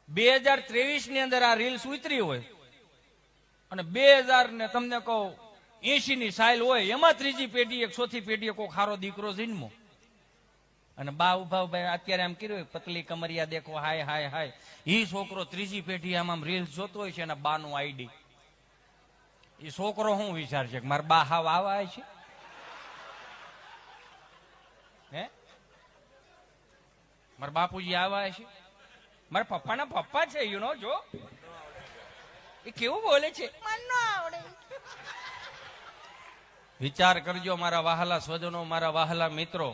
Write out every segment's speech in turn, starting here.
2023 ની અંદર આ રીલ્સ ઉતરી હોય અને 2000 ને તમને કહું 80 ની સાઇલ હોય, એમાં ત્રીજી પેઢીએ ચોથી પેઢીએ કોઈ ખારો દીકરો જન્મો અને બા ઉભા ભાઈ અત્યારે આમ કર્યું પતલી કમરિયા દેખો હાય હાય હાય, ઈ છોકરો ત્રીજી પેઢી આમ રીલ્સ જોતો હોય છે એના બાનું આઈડી. એ છોકરો શું વિચારશે કે મારા બા હાવ આવા છે? હે, મારા બાપુજી આવા છે? મારા પપ્પાના પપ્પા છે, યુ નો. જો એ કેવું બોલે છે, મને ન આવડે. વિચાર કરજો મારા વહાલા સ્વજનો, મારા વહાલા મિત્રો,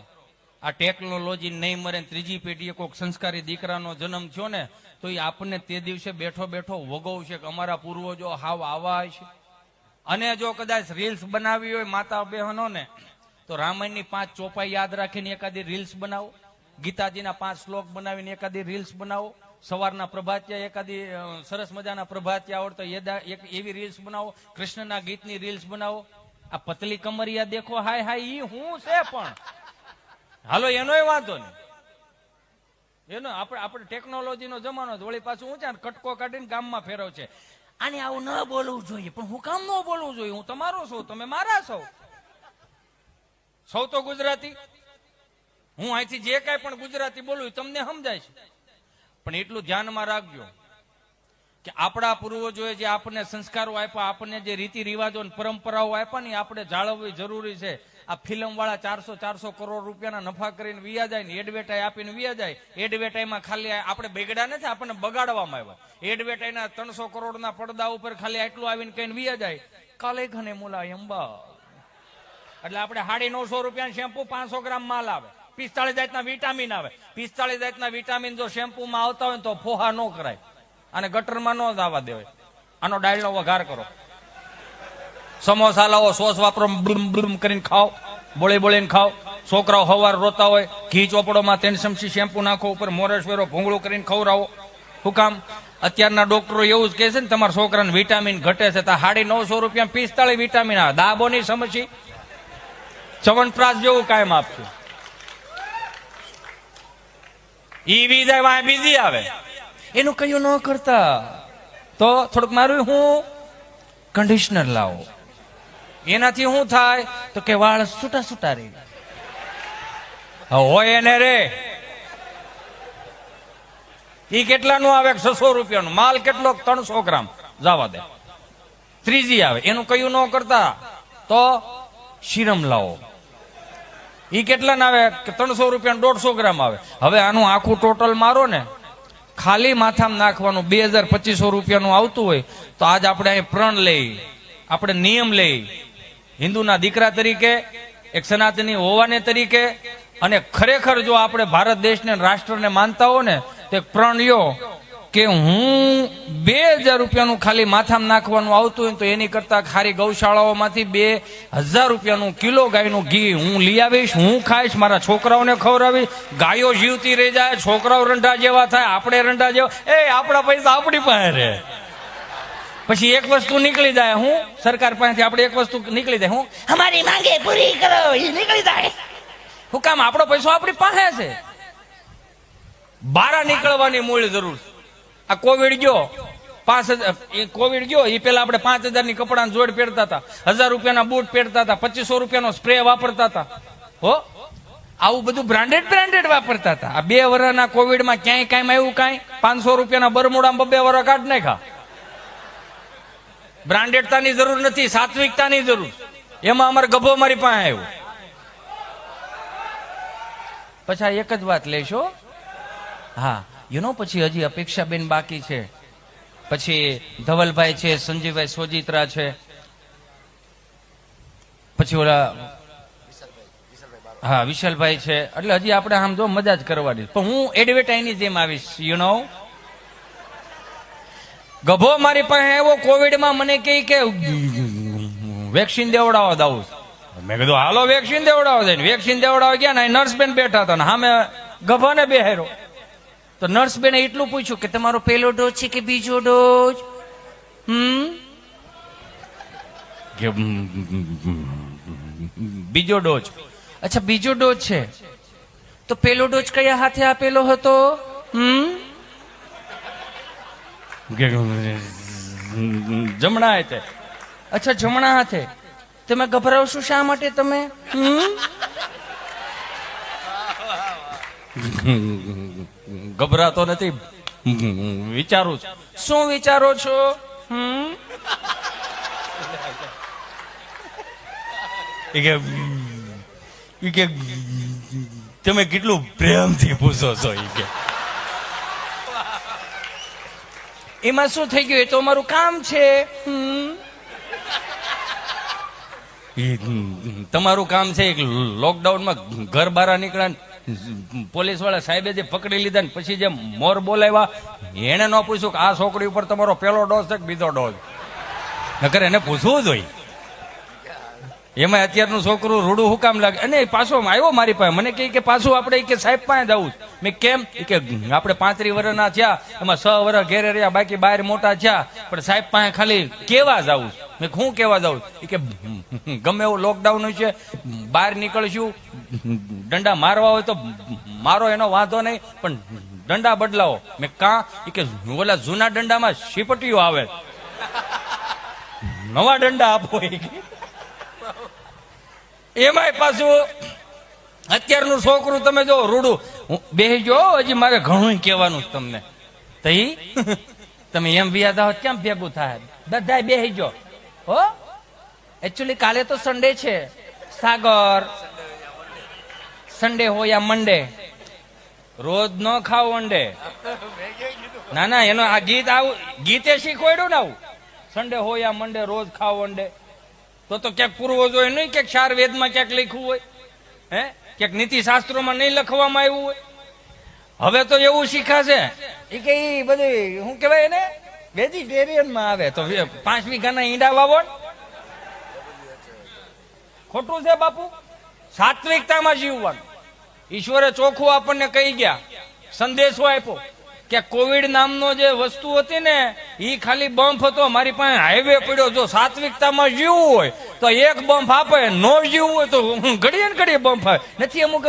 આ ટેકનોલોજી નહીં મરે, ત્રીજી પેઢીએ કોઈક સંસ્કારી દીકરાનો જન્મ થયો ને તો એ આપણને તે દિવસે બેઠો બેઠો વગોવશે કે અમારા પૂર્વજો હાવ આવા છે. અને જો કદાચ રીલ્સ બનાવી હોય માતા બહેનો ને, તો રામાયણની 5 ચોપાઈ યાદ રાખીને એકાદી રીલ્સ બનાવો, ગીતાજીના 5 શ્લોક બનાવીને એકાદી રીલ્સ બનાવો, સવારના પ્રભાતિયા એકાદી સરસ મજાના પ્રભાતિયા આવડતો એક એવી રીલ્સ બનાવો, કૃષ્ણના ગીતની રીલ્સ બનાવો. આ પતલી કમરિયા દેખો હાય હાય ઈ હું છે પણ હાલો એનોય વાંધો નહીં, એનો આપણે ટેકનોલોજીનો જમાનો વળી પાછું ઊંચા કટકો કાઢીને ગામમાં ફેરવ છે. આને આવું ન બોલવું જોઈએ, પણ હું કામ ન બોલવું જોઈએ? હું તમારો છું, તમે મારા છો. સૌ તો ગુજરાતી, હું અહીંથી જે કાંઈ પણ ગુજરાતી બોલું તમને સમજાય છે. પણ એટલું ધ્યાનમાં રાખજો કે આપણા પૂર્વજોએ જે આપણને સંસ્કારો આપ્યા, આપણને જે રીતિ રિવાજો અને પરંપરાઓ આપ્યા ને આપણે જાળવવી જરૂરી છે. આ ફિલ્મ વાળા 400 કરોડ રૂપિયાના નફા કરીને વિયા જાય ને એડવર્ટાઈ આપીને વિયા જાય. એડવર્ટાઈમાં ખાલી આપણે બગડા નથી, આપણને બગાડવામાં આવ્યા. એડવર્ટાઈના 300 કરોડના પડદા ઉપર ખાલી આટલું આવીને કહીને વિયા જાય, કાલે ઘને મુલાયમ બા. એટલે આપણે 950 રૂપિયાનું શેમ્પુ 500 ગ્રામ માલ આવે, 45 જાતના વિટામિન આવે. 45 જાતના વિટામિન જો શેમ્પુમાં આવતા હોય તો ફોહા ન કરાય અને ગટરમાં ન આવવા દેવાય. આનો ડાળનો વઘાર કરો, સમોસા લાવો, સોસ વાપરો, બ્લુમ બ્લુમ કરીને ખાઓ, બોળી બોળીને ખાઓ. છોકરાઓ હવાર રોતા હોય, ઘી ચોપડોમાં 3 ચમચી શેમ્પુ નાખો, ઉપર મોરસ વેરો ભૂંગળું કરીને ખવડાવો. શું કામ? અત્યારના ડોક્ટરો એવું જ કહે છે ને તમારા છોકરાને વિટામિન ઘટે છે, તો 950 રૂપિયા 45 વિટામિન આવે. દાબોની સમસ્યા ચવનપ્રાશ જેવું કાયમ આપશું. ઈ બીજા બીજી આવે, એનું કયું ન કરતા તો થોડુંક મારું હું કન્ડિશનર લાવો, એનાથી શું થાય તો કે વાળ છૂટા છૂટા રહે હોય એને રે. ઈ કેટલાનું આવે? 600 રૂપિયાનું માલ. કેટલો? 300 ગ્રામ. જવા દે. ત્રીજી આવે, એનું કયું ન કરતા તો શિરમ લાવો. ઈ કેટલા આવે? 300 રૂપિયા 150 ગ્રામ આવે. હવે આનું આખું ટોટલ મારો ને, ખાલી માથામાં નાખવાનું 2000-2500 રૂપિયાનું આવતું હોય તો આજ આપણે અહીં પ્રણ લઈ, આપણે નિયમ લઈ, હિન્દુના દીકરા તરીકે, એક સનાતની હોવાને તરીકે, અને ખરેખર જો આપણે ભારત દેશને રાષ્ટ્રને માનતા હો ને તો એક પ્રણ લ્યો કે હું 2000 રૂપિયાનું ખાલી માથામાં નાખવાનું આવતું હોય તો એની કરતા ખારી ગૌશાળાઓમાંથી 2000 રૂપિયાનું કિલો ગાયનું ઘી હું લઈ આવીશ, હું ખાઈશ, મારા છોકરાઓને ખવડાવીશ. ગાયો જીવતી રહી જાય, છોકરાઓ રંડા જેવા થાય, આપણે રંડા જેવા. આપણા પૈસા આપણી પાસે રહે. પછી એક વસ્તુ નીકળી જાય, હું સરકાર પાસેથી આપણે એક વસ્તુ નીકળી જાય, હું અમારી માંગે પૂરી કરો, એ નીકળી જાય. શું કામ? આપણો પૈસો આપણી પાસે છે. બારા નીકળવાની મૂળ જરૂર છે. આ કોવિડ ગયો, 5000 કોવિડ ગયો એ પેલા આપણે 5000 ની કપડાની જોડ પહેરતા હતા, 1000 રૂપિયાના બૂટ પહેરતા હતા, 2500 રૂપિયાનો સ્પ્રે વાપરતા હતા. હો, આવું બધું બ્રાન્ડેડ વાપરતા હતા. આ 2 વર્ષના કોવિડમાં ક્યાંય કાંઈ આવ્યું? કાંઈ 500 રૂપિયાના બરમુડામાં 2 વર્ષ કાઢ નાખ્યા. બ્રાન્ડેડતાની જરૂર નથી, સાત્વિકતાની જરૂર. એમાં અમારે ગભો મારી પાસે આવ્યો. પછી એક જ વાત લેશો, હા પછી હજી અપેક્ષાબેન બાકી છે, પછી ધવલભાઈ છે, સંજીવભાઈ સોજિત્રા છે, પછી ઓલા હા વિશાલભાઈ છે. એટલે હજી આપણે આમ જો મજા જ કરવાની. પણ હું એડવર્ટાઈઝની જેમ આવીશ. ગભો મારી પાસે આવ્યો કોવિડમાં, મને કહે કે વેક્સિન દેવડાવવા દાવું. મેં કીધું હાલો વેક્સિન દેવડાવવા જાય. વેક્સિન દેવડાવવા ગયા ને નર્સ બેન બેઠા હતા ને સામે ગભાને બેહાર્યો. તો નર્સ બેને એટલું પૂછ્યું કે તમારો પહેલો ડોઝ છે કે બીજો ડોઝ? બીજો ડોઝ. અચ્છા બીજો ડોઝ છે, તો પહેલો ડોઝ કયા હાથે આપેલો હતો? જમણા હાથે. અચ્છા, જમણા હાથે. તમે ગભરાવશો શા માટે તમે? ગભરાતો નથી, વિચારું છું. શું વિચારો છો? કે તમે કેટલું પ્રેમથી પૂછો છો. એમાં શું થઈ ગયું? એ તો અમારું કામ છે. તમારું કામ છે. લોકડાઉનમાં ઘર બહાર નીકળ્યા, પોલીસ વાળા સાહેબે જે પકડી લીધા ને પછી જે મોર બોલાવ્યા, એને ન પૂછ્યું કે આ છોકરી ઉપર તમારો પહેલો ડોઝ છે કે બીજો ડોઝ? નકર એને પૂછવું જોઈએ. એમાં અત્યારનું છોકરું રૂડું હું કામ લાગે? અને પાછો આવ્યો મારી પાસે, મને કે પાછું આપણે કે સાહેબ પાસે જવું. મેં કેમ? કે આપણે 35 વર્ષના થયા, એમાં 6 વર્ષ ઘેરે રહ્યા, બાકી બહાર મોટા થયા, પણ સાહેબ પાસે ખાલી કેવા જવું. મેં શું કેવા જવું? કે ગમે એવું લોકડાઉન છે, બહાર નીકળશું, દંડા મારવા હોય તો મારો, એનો વાંધો નહીં, પણ દંડા બદલાવો. મેં કાં? કે ઓલા જૂના દંડામાં શીપટીઓ આવે, નવા દંડા આપો. એમાંય પાછું અત્યારનું છોકરું તમે જો રૂડું. બેહી જો, હજી મારે ઘણું કહેવાનું તમને. તઈ તમે એમ વ્યાજ આવો કેમ ભેગું થાય? બધા બેહી જો હો. એકચ્યુઅલી કાલે તો સન્ડે છે સાગર. સન્ડે હોય યા મંડે, રોજ ન ખાવ અંડે. ના ના, એનો આ ગીત આવું ગીતે શીખવાડ્યું ને આવું. સન્ડે હોય યા મંડે, રોજ ખાવ અંડે. તો ક્યાંક પૂર્વજોએ નહીં, ક્યાંક ચાર વેદમાં ક્યાંક લખ્યું હોય, હે ક્યાંક નીતિ શાસ્ત્રોમાં નહીં લખવામાં આવ્યું હોય. હવે તો એવું શીખાશે એ કે એ બધું શું કહેવાય એને, વેજીટેરિયન માં આવે. તો 5 વીઘાના ઈંડા વાવો. ખોટું છે બાપુ. સાત્વિકતામાં જીવવાનું. ઈશ્વરે ચોખ્ખું આપણને કહી ગયા, સંદેશો આપ્યો કે કોવિડ નામનો જે વસ્તુ હતી ને એ ખાલી બમ્પ હતો. મારી પાસે હાઈવે પડ્યો, જો સાત્વિકતામાં જીવવું હોય તો એક બમ્પ આપે, નો જીવવું હોય તો ઘડીએ ને ઘડીએ બમ્પ આવે. નથી અમુક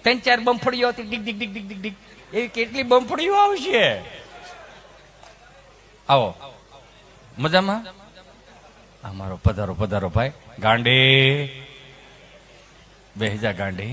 3-4 બમ્ફડીઓ હતી, ડીક ડીક ડીક ડીક ડીક ડીક, એવી કેટલી બમ્ફડીઓ આવશે. આવો મજામાં? અમારો પધારો પધારો ભાઈ. ગાંડી બેહી જા ગાંડી.